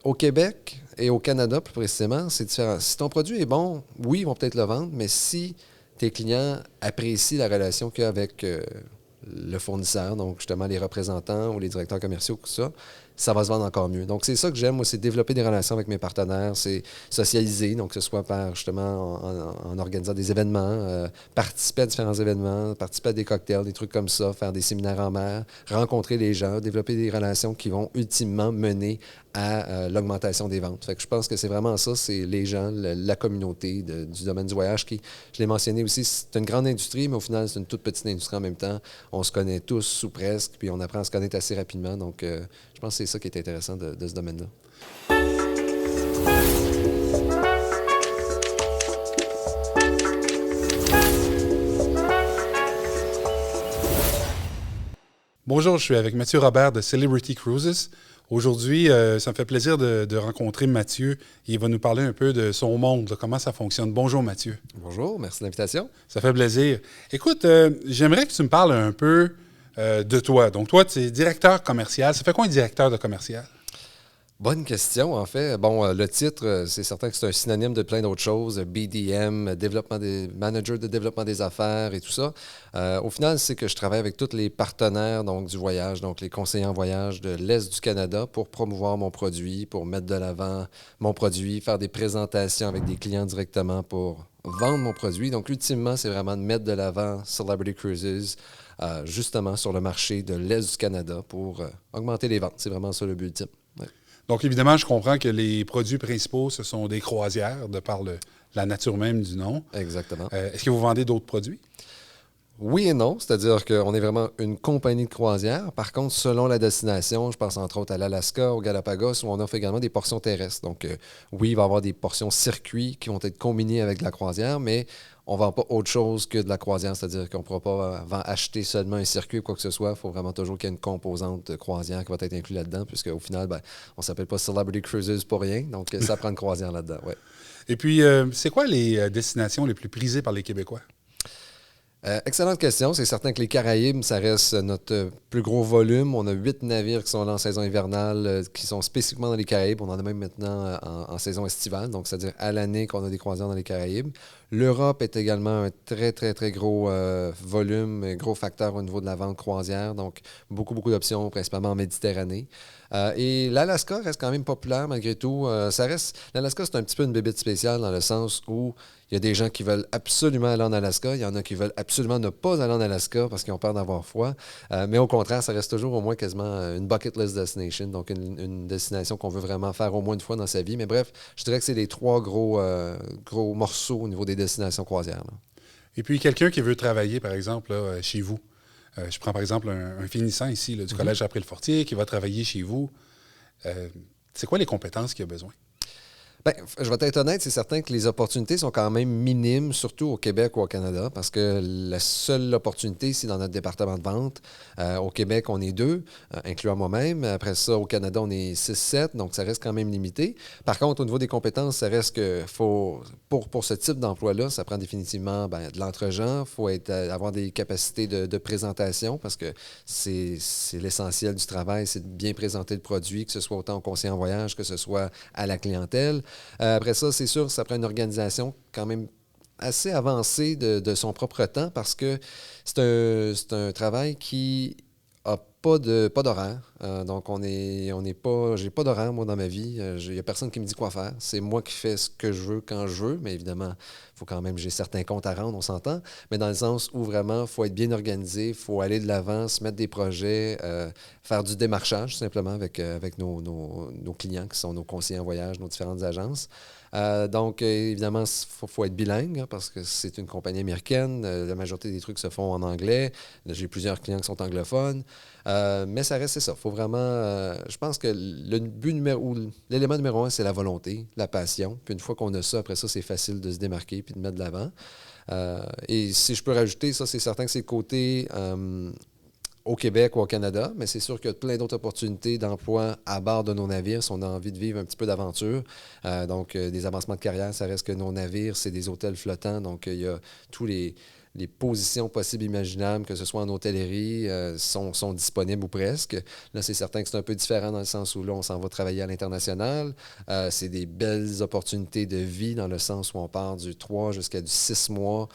Au Québec et au Canada, plus précisément, c'est différent. Si ton produit est bon, oui, ils vont peut-être le vendre, mais si tes clients apprécient la relation qu'il y a avec le fournisseur, donc justement les représentants ou les directeurs commerciaux, tout ça, ça va se vendre encore mieux. Donc, c'est ça que j'aime, moi, c'est développer des relations avec mes partenaires, c'est socialiser, donc que ce soit par, justement, en organisant des événements, participer à différents événements, participer à des cocktails, des trucs comme ça, faire des séminaires en mer, rencontrer les gens, développer des relations qui vont ultimement mener à l'augmentation des ventes. Fait que je pense que c'est vraiment ça, c'est les gens, la communauté du domaine du voyage qui, je l'ai mentionné aussi, c'est une grande industrie, mais au final, c'est une toute petite industrie en même temps. On se connaît tous ou presque, puis on apprend à se connaître assez rapidement. Donc, je pense que c'est ça qui est intéressant de ce domaine-là. Bonjour, je suis avec Mathieu Robert de Celebrity Cruises. Aujourd'hui, ça me fait plaisir de rencontrer Mathieu. Il va nous parler un peu de son monde, de comment ça fonctionne. Bonjour Mathieu. Bonjour, merci de l'invitation. Ça fait plaisir. Écoute, j'aimerais que tu me parles un peu de toi. Donc toi, tu es directeur commercial. Ça fait quoi un directeur de commercial? Bonne question, en fait. Bon, le titre, c'est certain que c'est un synonyme de plein d'autres choses. BDM, manager de développement des affaires et tout ça. Au final, c'est que je travaille avec tous les partenaires donc, du voyage, donc les conseillers en voyage de l'Est du Canada pour promouvoir mon produit, pour mettre de l'avant mon produit, faire des présentations avec des clients directement pour vendre mon produit. Donc, ultimement, c'est vraiment de mettre de l'avant Celebrity Cruises, justement sur le marché de l'Est du Canada pour augmenter les ventes. C'est vraiment ça le but ultime. Ouais. Donc, évidemment, je comprends que les produits principaux, ce sont des croisières, de par la nature même du nom. Exactement. Est-ce que vous vendez d'autres produits? Oui et non, c'est-à-dire qu'on est vraiment une compagnie de croisière. Par contre, selon la destination, je pense entre autres à l'Alaska, au Galapagos, où on offre également des portions terrestres. Donc, oui, il va y avoir des portions circuits qui vont être combinées avec de la croisière, mais on ne vend pas autre chose que de la croisière, c'est-à-dire qu'on ne pourra pas acheter seulement un circuit ou quoi que ce soit. Il faut vraiment toujours qu'il y ait une composante de croisière qui va être inclue là-dedans, puisqu'au final, ben, on ne s'appelle pas Celebrity Cruises pour rien. Donc, ça prend une croisière là-dedans, ouais. Et puis, c'est quoi les destinations les plus prisées par les Québécois? Excellente question. C'est certain que les Caraïbes, ça reste notre plus gros volume. On a 8 navires qui sont là en saison hivernale, qui sont spécifiquement dans les Caraïbes. On en a même maintenant en saison estivale, donc c'est-à-dire à l'année qu'on a des croisières dans les Caraïbes. L'Europe est également un très, très, très gros volume, un gros facteur au niveau de la vente croisière. Donc, beaucoup, beaucoup d'options, principalement en Méditerranée. Et l'Alaska reste quand même populaire malgré tout. L'Alaska, c'est un petit peu une bébête spéciale dans le sens où il y a des gens qui veulent absolument aller en Alaska. Il y en a qui veulent absolument ne pas aller en Alaska parce qu'ils ont peur d'avoir froid. Mais au contraire, ça reste toujours au moins quasiment une bucket list destination, donc une destination qu'on veut vraiment faire au moins une fois dans sa vie. Mais bref, je dirais que c'est les trois gros morceaux au niveau des destinations croisières. Là. Et puis, quelqu'un qui veut travailler, par exemple, là, chez vous. Je prends par exemple un finissant ici là, du Collège Après-le-Fortier qui va travailler chez vous. C'est quoi les compétences qu'il a besoin? Bien, je vais être honnête, c'est certain que les opportunités sont quand même minimes, surtout au Québec ou au Canada, parce que la seule opportunité, c'est dans notre département de vente. Au Québec, on est 2, incluant moi-même. Après ça, au Canada, on est 6-7, donc ça reste quand même limité. Par contre, au niveau des compétences, ça reste que pour ce type d'emploi-là, ça prend définitivement de l'entre-gens. Il faut avoir des capacités de présentation, parce que c'est l'essentiel du travail, c'est de bien présenter le produit, que ce soit autant au conseiller en voyage que ce soit à la clientèle. Après ça, c'est sûr, ça prend une organisation quand même assez avancée de son propre temps parce que c'est un travail qui n'a pas d'horaire. Donc, j'ai pas d'horaire, moi, dans ma vie. Il n'y a personne qui me dit quoi faire. C'est moi qui fais ce que je veux quand je veux, mais évidemment, il faut quand même, j'ai certains comptes à rendre, on s'entend, mais dans le sens où vraiment, il faut être bien organisé, il faut aller de l'avant, se mettre des projets, faire du démarchage, simplement, avec nos clients qui sont nos conseillers en voyage, nos différentes agences. Donc, évidemment, il faut être bilingue hein, parce que c'est une compagnie américaine. La majorité des trucs se font en anglais. J'ai plusieurs clients qui sont anglophones. Mais ça reste, c'est ça. Faut vraiment. Je pense que l'élément numéro 1, c'est la volonté, la passion. Puis une fois qu'on a ça, après ça, c'est facile de se démarquer puis de mettre de l'avant. Et si je peux rajouter, ça, c'est certain que c'est le côté au Québec ou au Canada, mais c'est sûr qu'il y a plein d'autres opportunités d'emploi à bord de nos navires si on a envie de vivre un petit peu d'aventure. Donc, des avancements de carrière, ça reste que nos navires, c'est des hôtels flottants. Donc, il y a tous les les positions possibles imaginables, que ce soit en hôtellerie, sont disponibles ou presque. Là, c'est certain que c'est un peu différent dans le sens où là, on s'en va travailler à l'international. C'est des belles opportunités de vie dans le sens où on part du 3 jusqu'à du 6 mois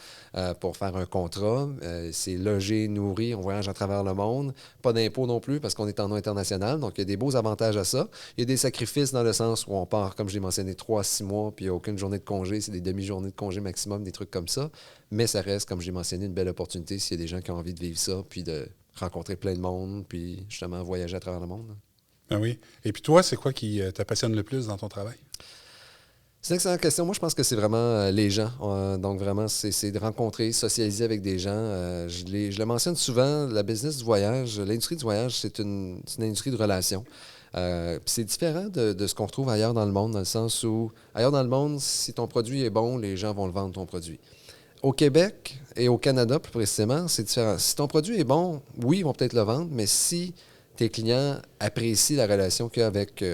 pour faire un contrat. C'est logé, nourri, on voyage à travers le monde. Pas d'impôts non plus parce qu'on est en nom international. Donc, il y a des beaux avantages à ça. Il y a des sacrifices dans le sens où on part, comme je l'ai mentionné, 3 à 6 mois, puis il n'y a aucune journée de congé. C'est des demi-journées de congé maximum, des trucs comme ça. Mais ça reste, comme j'ai mentionné, une belle opportunité s'il y a des gens qui ont envie de vivre ça, puis de rencontrer plein de monde, puis justement voyager à travers le monde. Ben oui. Et puis toi, c'est quoi qui te passionne le plus dans ton travail? C'est une excellente question. Moi, je pense que c'est vraiment les gens. Donc, vraiment, c'est de rencontrer, socialiser avec des gens. Je le mentionne souvent, la business du voyage, l'industrie du voyage, c'est une industrie de relations. Puis c'est différent de ce qu'on retrouve ailleurs dans le monde, dans le sens où, ailleurs dans le monde, si ton produit est bon, les gens vont le vendre, ton produit. Au Québec et au Canada, plus précisément, c'est différent. Si ton produit est bon, oui, ils vont peut-être le vendre, mais si tes clients apprécient la relation qu'il y a avec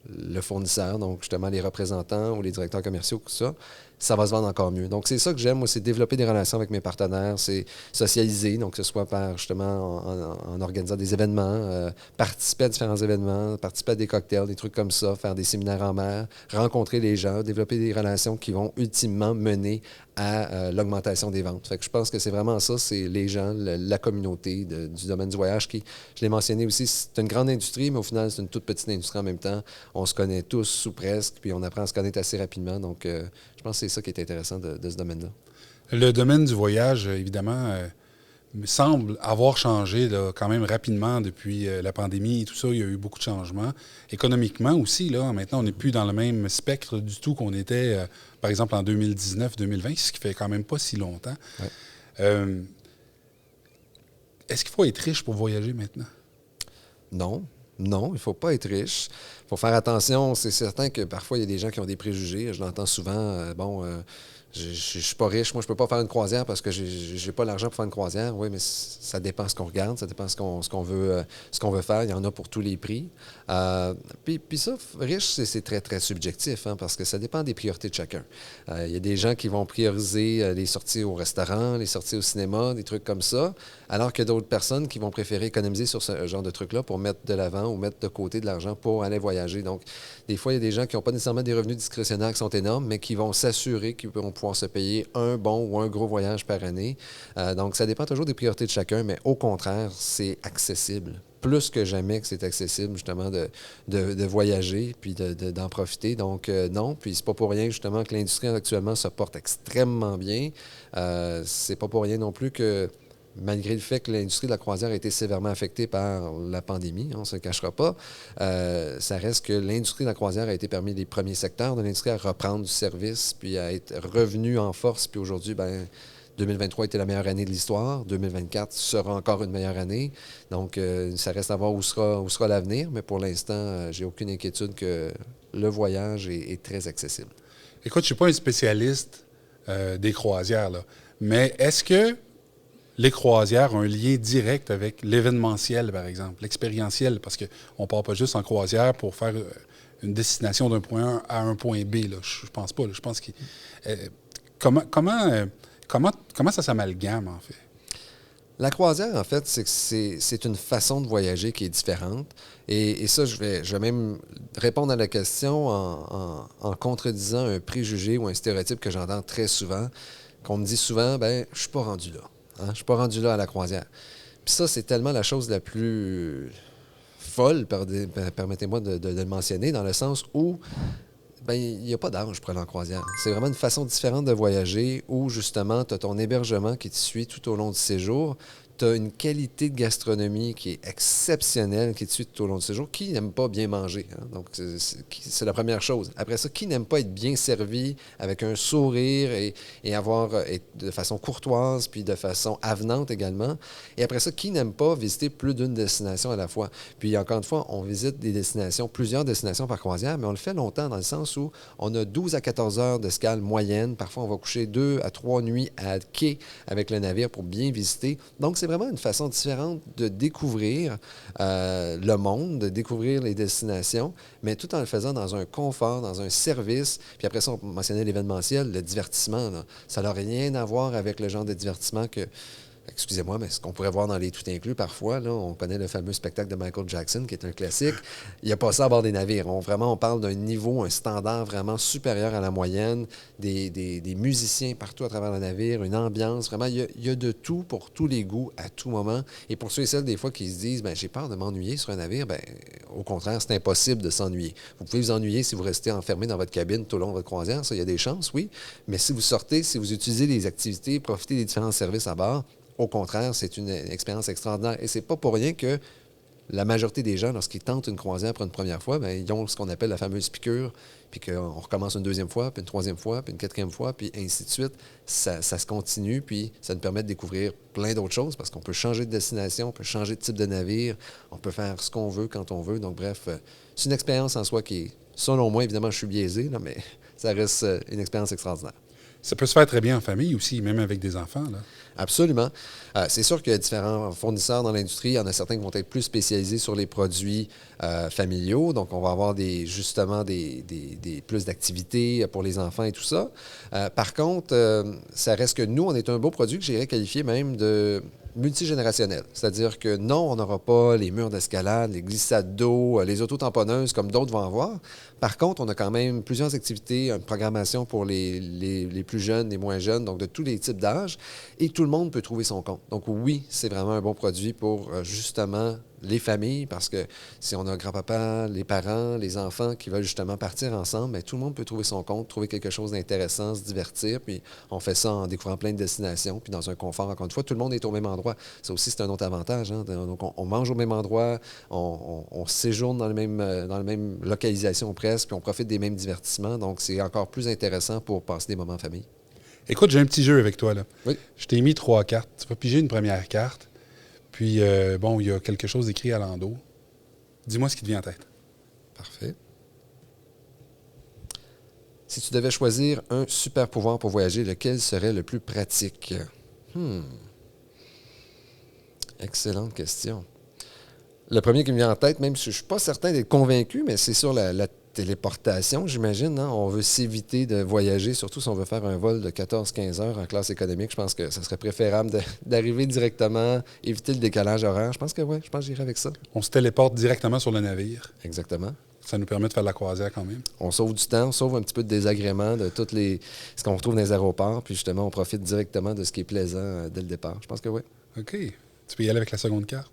le fournisseur, donc justement les représentants ou les directeurs commerciaux, tout ça, ça va se vendre encore mieux. Donc, c'est ça que j'aime, moi, c'est développer des relations avec mes partenaires, c'est socialiser, donc que ce soit par, justement, en organisant des événements, participer à différents événements, participer à des cocktails, des trucs comme ça, faire des séminaires en mer, rencontrer les gens, développer des relations qui vont ultimement mener à l'augmentation des ventes. Fait que je pense que c'est vraiment ça, c'est les gens, la communauté du domaine du voyage qui, je l'ai mentionné aussi, c'est une grande industrie, mais au final, c'est une toute petite industrie en même temps. On se connaît tous ou presque, puis on apprend à se connaître assez rapidement. Donc, je pense que c'est ça qui est intéressant de ce domaine-là. Le domaine du voyage, évidemment, me semble avoir changé là, quand même rapidement depuis la pandémie et tout ça. Il y a eu beaucoup de changements. Économiquement aussi, là, maintenant, on n'est plus dans le même spectre du tout qu'on était, par exemple, en 2019-2020, ce qui fait quand même pas si longtemps. Ouais. Est-ce qu'il faut être riche pour voyager maintenant? Non. Non, il ne faut pas être riche. Il faut faire attention. C'est certain que parfois, il y a des gens qui ont des préjugés. Je l'entends souvent. Je ne suis pas riche. Moi, je ne peux pas faire une croisière parce que je n'ai pas l'argent pour faire une croisière. Oui, mais ça dépend ce qu'on regarde. Ça dépend ce qu'on veut faire. Il y en a pour tous les prix. Puis ça, riche, c'est très, très subjectif parce que ça dépend des priorités de chacun. Il y a des gens qui vont prioriser les sorties au restaurant, les sorties au cinéma, des trucs comme ça, alors qu'il y a d'autres personnes qui vont préférer économiser sur ce genre de trucs-là pour mettre de l'avant ou mettre de côté de l'argent pour aller voyager. Donc, des fois, il y a des gens qui n'ont pas nécessairement des revenus discrétionnaires qui sont énormes, mais qui vont s'assurer qu'ils vont pouvoir se payer un bon ou un gros voyage par année. Donc, ça dépend toujours des priorités de chacun, mais au contraire, c'est accessible. Plus que jamais que c'est accessible, justement, de voyager puis d'en profiter. Donc, non. Puis, c'est pas pour rien, justement, que l'industrie actuellement se porte extrêmement bien. C'est pas pour rien non plus que, malgré le fait que l'industrie de la croisière a été sévèrement affectée par la pandémie, on ne se le cachera pas, ça reste que l'industrie de la croisière a été parmi les premiers secteurs de l'industrie à reprendre du service puis à être revenu en force. Puis aujourd'hui, 2023 était la meilleure année de l'histoire. 2024 sera encore une meilleure année. Donc, ça reste à voir où sera l'avenir. Mais pour l'instant, j'ai aucune inquiétude que le voyage est très accessible. Écoute, je ne suis pas un spécialiste des croisières, là, mais est-ce que les croisières ont un lien direct avec l'événementiel, par exemple, l'expérientiel? Parce qu'on ne part pas juste en croisière pour faire une destination d'un point A à un point B. Là. Je pense pas. Là. Je pense que... Comment ça s'amalgame, en fait? La croisière, en fait, c'est une façon de voyager qui est différente. Et ça, je vais même répondre à la question en contredisant un préjugé ou un stéréotype que j'entends très souvent, qu'on me dit souvent, je suis pas rendu là. Je ne suis pas rendu là à la croisière. Puis ça, c'est tellement la chose la plus folle, permettez-moi de le mentionner, dans le sens où il n'y a pas d'âge pour aller en croisière. C'est vraiment une façon différente de voyager où, justement, tu as ton hébergement qui te suit tout au long du séjour. Tu as une qualité de gastronomie qui est exceptionnelle, qui te suit tout au long du séjour. Qui n'aime pas bien manger? Donc, c'est la première chose. Après ça, qui n'aime pas être bien servi avec un sourire et de façon courtoise, puis de façon avenante également? Et après ça, qui n'aime pas visiter plus d'une destination à la fois? Puis, encore une fois, on visite plusieurs destinations par croisière, mais on le fait longtemps dans le sens où on a 12 à 14 heures d'escale moyenne. Parfois, on va coucher 2 à 3 nuits à quai avec le navire pour bien visiter. Donc, c'est c'est vraiment une façon différente de découvrir le monde, de découvrir les destinations, mais tout en le faisant dans un confort, dans un service. Puis après ça, on mentionnait l'événementiel, le divertissement. Là. Ça n'a rien à voir avec le genre de divertissement que, excusez-moi, mais ce qu'on pourrait voir dans les tout inclus parfois, là, on connaît le fameux spectacle de Michael Jackson, qui est un classique. Il n'y a pas ça à bord des navires. On parle d'un niveau, un standard vraiment supérieur à la moyenne, des musiciens partout à travers le navire, une ambiance. Vraiment, il y a de tout pour tous les goûts à tout moment. Et pour ceux et celles, des fois, qui se disent, ben j'ai peur de m'ennuyer sur un navire, ben au contraire, c'est impossible de s'ennuyer. Vous pouvez vous ennuyer si vous restez enfermé dans votre cabine tout au long de votre croisière. Ça, il y a des chances, oui. Mais si vous sortez, si vous utilisez les activités, profitez des différents services à bord, au contraire, c'est une expérience extraordinaire. Et c'est pas pour rien que la majorité des gens, lorsqu'ils tentent une croisière pour une première fois, bien, ils ont ce qu'on appelle la fameuse piqûre, puis qu'on recommence une deuxième fois, puis une troisième fois, puis une quatrième fois, puis ainsi de suite. Ça se continue, puis ça nous permet de découvrir plein d'autres choses, parce qu'on peut changer de destination, on peut changer de type de navire, on peut faire ce qu'on veut quand on veut. Donc bref, c'est une expérience en soi qui est, selon moi, évidemment, je suis biaisé, là, mais ça reste une expérience extraordinaire. Ça peut se faire très bien en famille aussi, même avec des enfants, là. Absolument. C'est sûr qu'il y a différents fournisseurs dans l'industrie. Il y en a certains qui vont être plus spécialisés sur les produits familiaux. Donc, on va avoir justement plus d'activités pour les enfants et tout ça. Par contre, ça reste que nous, on est un beau produit que j'irais qualifier même de multigénérationnel. C'est-à-dire que non, on n'aura pas les murs d'escalade, les glissades d'eau, les autotamponneuses comme d'autres vont avoir. Par contre, on a quand même plusieurs activités, une programmation pour les plus jeunes, les moins jeunes, donc de tous les types d'âges, et tout le monde peut trouver son compte. Donc oui, c'est vraiment un bon produit pour justement les familles, parce que si on a un grand-papa, les parents, les enfants qui veulent justement partir ensemble, bien, tout le monde peut trouver son compte, trouver quelque chose d'intéressant, se divertir, puis on fait ça en découvrant plein de destinations, puis dans un confort, encore une fois, tout le monde est au même endroit. Ça aussi, c'est un autre avantage. Hein? Donc, on mange au même endroit, on séjourne dans la même localisation presque, puis on profite des mêmes divertissements, donc c'est encore plus intéressant pour passer des moments en famille. Écoute, j'ai un petit jeu avec toi, là. Oui. Je t'ai mis 3 cartes. Tu vas piger une première carte. Puis, bon, il y a quelque chose écrit à l'endos. Dis-moi ce qui te vient en tête. Parfait. Si tu devais choisir un super pouvoir pour voyager, lequel serait le plus pratique? Excellente question. Le premier qui me vient en tête, même si je ne suis pas certain d'être convaincu, mais c'est sur la téléportation, j'imagine. Hein? On veut s'éviter de voyager, surtout si on veut faire un vol de 14-15 heures en classe économique. Je pense que ça serait préférable d'arriver directement, éviter le décalage horaire. Je pense que oui, je pense que j'irai avec ça. On se téléporte directement sur le navire. Exactement. Ça nous permet de faire la croisière quand même. On sauve du temps, on sauve un petit peu de désagréments de ce qu'on retrouve dans les aéroports, puis justement, on profite directement de ce qui est plaisant dès le départ. Je pense que oui. OK. Tu peux y aller avec la seconde carte.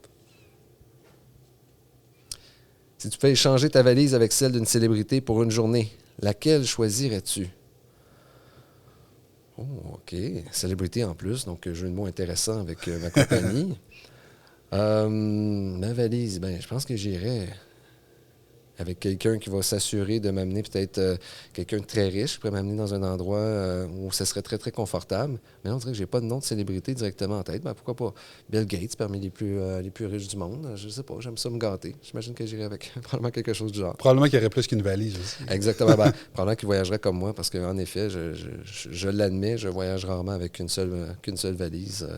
Si tu peux échanger ta valise avec celle d'une célébrité pour une journée, laquelle choisirais-tu? Oh, OK. Célébrité en plus, donc jeu de mots intéressant avec ma compagnie. Ma valise, ben, je pense que j'irais avec quelqu'un qui va s'assurer de m'amener peut-être quelqu'un de très riche, qui pourrait m'amener dans un endroit où ça serait très, très confortable. Mais on dirait que j'ai pas de nom de célébrité directement en tête. Ben, pourquoi pas Bill Gates, parmi les plus riches du monde? Je sais pas, j'aime ça me gâter. J'imagine que j'irais avec probablement quelque chose du genre. Probablement qu'il y aurait plus qu'une valise aussi. Exactement. Ben, probablement qu'il voyagerait comme moi, parce qu'en effet, je l'admets, je voyage rarement avec qu'une seule valise.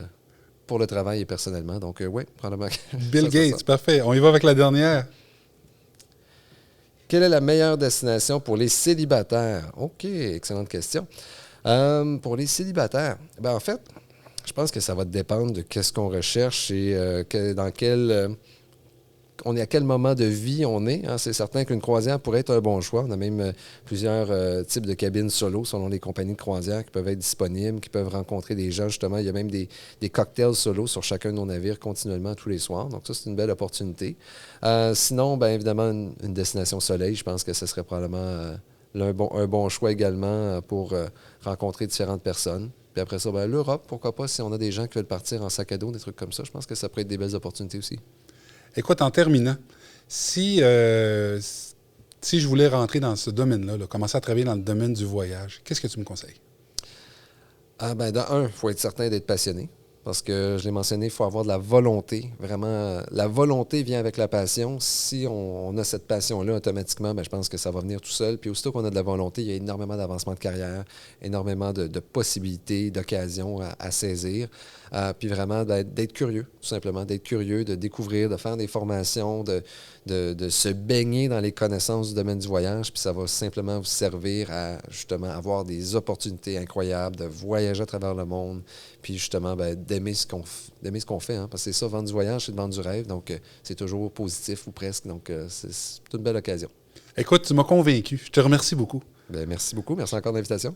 Pour le travail et personnellement. Donc, oui, probablement. Bill Gates, parfait. On y va avec la dernière. Quelle est la meilleure destination pour les célibataires? OK, excellente question. Pour les célibataires, ben en fait, je pense que ça va dépendre de qu'est-ce qu'on recherche et on est à quel moment de vie on est. Hein. C'est certain qu'une croisière pourrait être un bon choix. On a même plusieurs types de cabines solo selon les compagnies de croisière qui peuvent être disponibles, qui peuvent rencontrer des gens. Justement, il y a même des cocktails solo sur chacun de nos navires continuellement tous les soirs. Donc ça, c'est une belle opportunité. Sinon, bien évidemment, une destination soleil, je pense que ce serait probablement un bon choix également pour rencontrer différentes personnes. Puis après ça, bien, l'Europe, pourquoi pas, si on a des gens qui veulent partir en sac à dos, des trucs comme ça, je pense que ça pourrait être des belles opportunités aussi. Écoute, en terminant, si je voulais rentrer dans ce domaine-là, commencer à travailler dans le domaine du voyage, qu'est-ce que tu me conseilles? Ah ben, de un, il faut être certain d'être passionné. parce que je l'ai mentionné, il faut avoir de la volonté. Vraiment, la volonté vient avec la passion. Si on a cette passion-là, automatiquement, je pense que ça va venir tout seul. Puis aussitôt qu'on a de la volonté, il y a énormément d'avancement de carrière, énormément de possibilités, d'occasions à saisir. Puis vraiment, d'être curieux, tout simplement, d'être curieux, de découvrir, de faire des formations, de se baigner dans les connaissances du domaine du voyage, puis ça va simplement vous servir à, justement, avoir des opportunités incroyables, de voyager à travers le monde, puis justement, d'aimer ce qu'on fait, hein, parce que c'est ça, vendre du voyage, c'est de vendre du rêve, donc c'est toujours positif ou presque, donc c'est une belle occasion. Écoute, tu m'as convaincu. Je te remercie beaucoup. Merci beaucoup, merci encore de l'invitation.